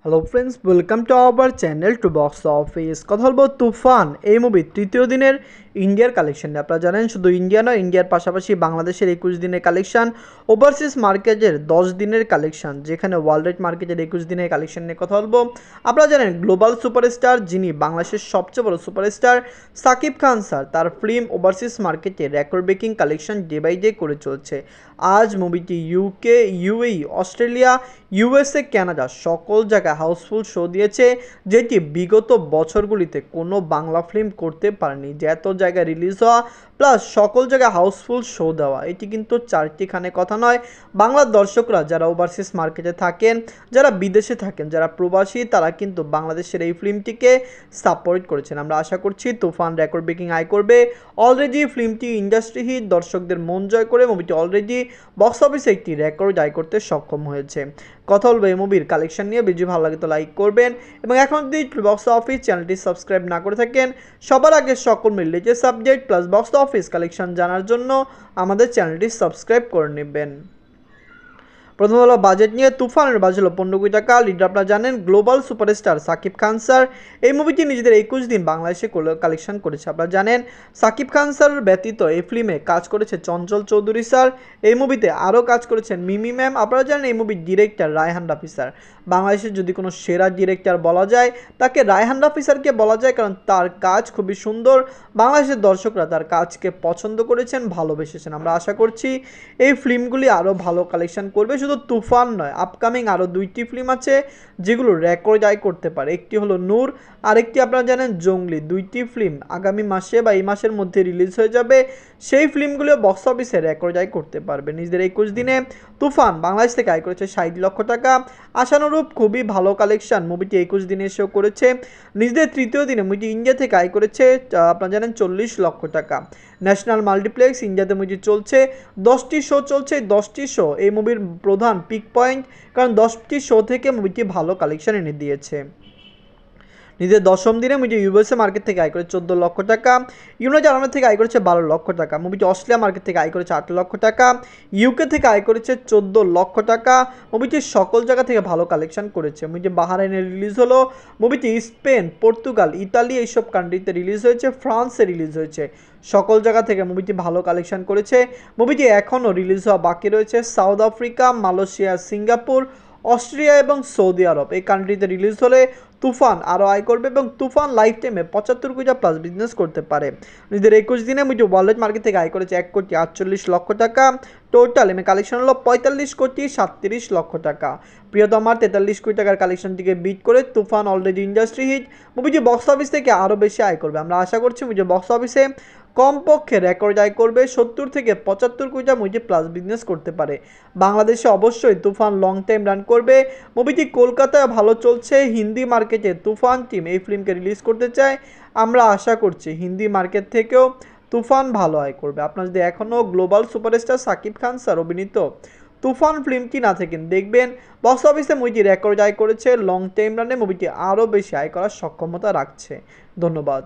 Hello friends, welcome to our channel to box office. কথা বলবো তুফান এই মুভির তৃতীয় দিনের ইন্ডিয়ার কালেকশন নিয়ে। আপনারা জানেন শুধু ইন্ডিয়া নয়, ইন্ডিয়ার পাশাপাশি বাংলাদেশের 21 দিনের কালেকশন, ওভারসিজ মার্কেটের 10 দিনের কালেকশন, যেখানে ওয়ার্ল্ড ওয়াইড মার্কেটের 21 দিনের কালেকশন নিয়ে কথা বলবো। আপনারা জানেন গ্লোবাল সুপারস্টার, যিনি বাংলাদেশের সবচেয়ে বড় সুপারস্টার সাকিব খান স্যার, তার ফিল্ম ওভারসিজ মার্কেটে record breaking collection day by day করে চলছে। আজ মুভিটি UK, UAE, Australia, USA, Canada সকল জায়গায় হাউসফুল শো দিয়েছে, যেটি বিগত বছরগুলিতে কোনো বাংলা ফিল্ম করতে পারেনি। যে এত জায়গায় রিলিজ হওয়া প্লাস সকল জায়গায় হাউসফুল শো দেওয়া, এটি কিন্তু চারটিখানে কথা নয়। বাংলার দর্শকরা যারা ওভারসিজ মার্কেটে থাকেন, যারা বিদেশে থাকেন, যারা প্রবাসী, তারা কিন্তু বাংলাদেশের এই ফিল্মটিকে সাপোর্ট করেছেন। আমরা আশা করছি তুফান রেকর্ড ব্রেকিং আয় করবে। অলরেডি ফিল্মটি ইন্ডাস্ট্রি হিট, দর্শকদের মন জয় করে মুভিটি অলরেডি বক্স অফিসে একটি রেকর্ড আয় করতে সক্ষম হয়েছে। কথা বলবো এই মুভির কালেকশন নিয়ে। ভিডিও ভালো লাগে তো লাইক করবেন, এবং এখন যদি বক্স অফিস চ্যানেলটি সাবস্ক্রাইব না করে থাকেন, সবার আগে সকল latest subject plus box office collection জানার জন্য আমাদের চ্যানেলটি সাবস্ক্রাইব করে নেবেন। প্রথম হলো বাজেট নিয়ে। তুফানের বাজেট হলো 15 কোটি টাকা। লিডার আপনারা জানেন global superstar Shakib Khan sir. এই মুভিটি নিজেদের 21 দিন বাংলাদেশে কালেকশন করেছে। আপনারা জানেন সাকিব খান স্যার ব্যতীত এই ফিল্মে কাজ করেছে চঞ্চল চৌধুরী স্যার। এই মুভিতে আরও কাজ করেছেন মিমি ম্যাম। আপনারা জানেন এই মুভির ডিরেক্টর রায়হান রাফি স্যার। বাংলাদেশের যদি কোনো সেরা ডিরেক্টর বলা যায়, তাকে রায়হান রাফি স্যারকে বলা যায়, কারণ তার কাজ খুবই সুন্দর। বাংলাদেশের দর্শকরা তার কাজকে পছন্দ করেছেন, ভালোবেসেছেন। আমরা আশা করছি এই ফিল্মগুলি আরও ভালো কালেকশন করবে। শুধু তুফান নয়, আপকামিং আরও 2টি ফিল্ম আছে যেগুলো রেকর্ড আয় করতে পারে। একটি হলো নূর, আরেকটি আপনারা জানেন জঙ্গলি। 2টি ফিল্ম আগামী মাসে বা এই মাসের মধ্যে রিলিজ হয়ে যাবে। সেই ফিল্মগুলো বক্স অফিসে রেকর্ড আয় করতে পারবে। নিজেদের 21 দিনে তুফান বাংলাদেশ থেকে আয় করেছে 60 লক্ষ টাকা। আশানুরূপ খুবই ভালো কালেকশন মুভিটি 21 দিনে এসেও করেছে। নিজেদের তৃতীয় দিনে মুভিটি ইন্ডিয়া থেকে আয় করেছে আপনারা জানেন 40 লক্ষ টাকা। ন্যাশনাল মাল্টিপ্লেক্স ইন্ডিয়াতে মুভিটি চলছে, 10টি শো চলছে। 10টি শো এই মুভির প্রধান পিক পয়েন্ট, কারণ 10টি শো থেকে মুভিটি ভালো কালেকশন এনে দিয়েছে। নিজের 10ম দিনে মুভিটি ইউএসএ মার্কেট থেকে আয় করে 14 লক্ষ টাকা। ইউনাইটেড আরব থেকে আয় করেছে 12 লক্ষ টাকা। মুভিটি অস্ট্রেলিয়া মার্কেট থেকে আয় করেছে 8 লক্ষ টাকা। ইউকে থেকে আয় করেছে 14 লক্ষ টাকা। মুভিটি সকল জায়গা থেকে ভালো কালেকশন করেছে। মুভিটি বাহারাইনে রিলিজ হলো। মুভিটি স্পেন, পর্তুগাল, ইতালি এইসব কান্ট্রিতে রিলিজ হয়েছে, ফ্রান্সে রিলিজ হয়েছে। সকল জায়গা থেকে মুভিটি ভালো কালেকশন করেছে। মুভিটি এখনও রিলিজ হওয়া বাকি রয়েছে south Africa, Malaysia, Singapore, Austria এবং সৌদি আরব। এই কান্ট্রিতে রিলিজ হলে তুফান আরও আয় করবে, এবং তুফান লাইফ টাইমে 75 কোটি প্লাস বিজনেস করতে পারে। নিজেদের 21 দিনে মুভিটি ওয়ার্ল্ড মার্কেট থেকে আয় করেছে 1 কোটি 48 লক্ষ টাকা। টোটাল এমএ কালেকশন হলো 45 কোটি 37 লক্ষ টাকা। প্রিয়তমার 43 কোটি টাকার কালেকশনটিকে বিট করে তুফান অলরেডি ইন্ডাস্ট্রি হিট। মুভিটি বক্স অফিস থেকে আরও বেশি আয় করবে। আমরা আশা করছি মুভিটি বক্স অফিসে কমপক্ষে রেকর্ড আয় করবে 70 থেকে 75 কোটি মুভিটি প্লাস বিজনেস করতে পারে। বাংলাদেশে অবশ্যই তুফান লং টাইম রান করবে। মুভিটি কলকাতায় ভালো চলছে। হিন্দি মার্কেটে তুফান টিম এই ফিল্মকে রিলিজ করতে চায়। আমরা আশা করছি হিন্দি মার্কেট থেকেও তুফান ভালো আয় করবে। আপনারা যদি এখনও global superstar Shakib Khan sir অভিনীত তুফান ফিল্মটি না থাকেন, দেখবেন বক্স অফিসে মুভিটি রেকর্ড আয় করেছে। লং টাইম রানে মুভিটি আরও বেশি আয় করার সক্ষমতা রাখছে। ধন্যবাদ।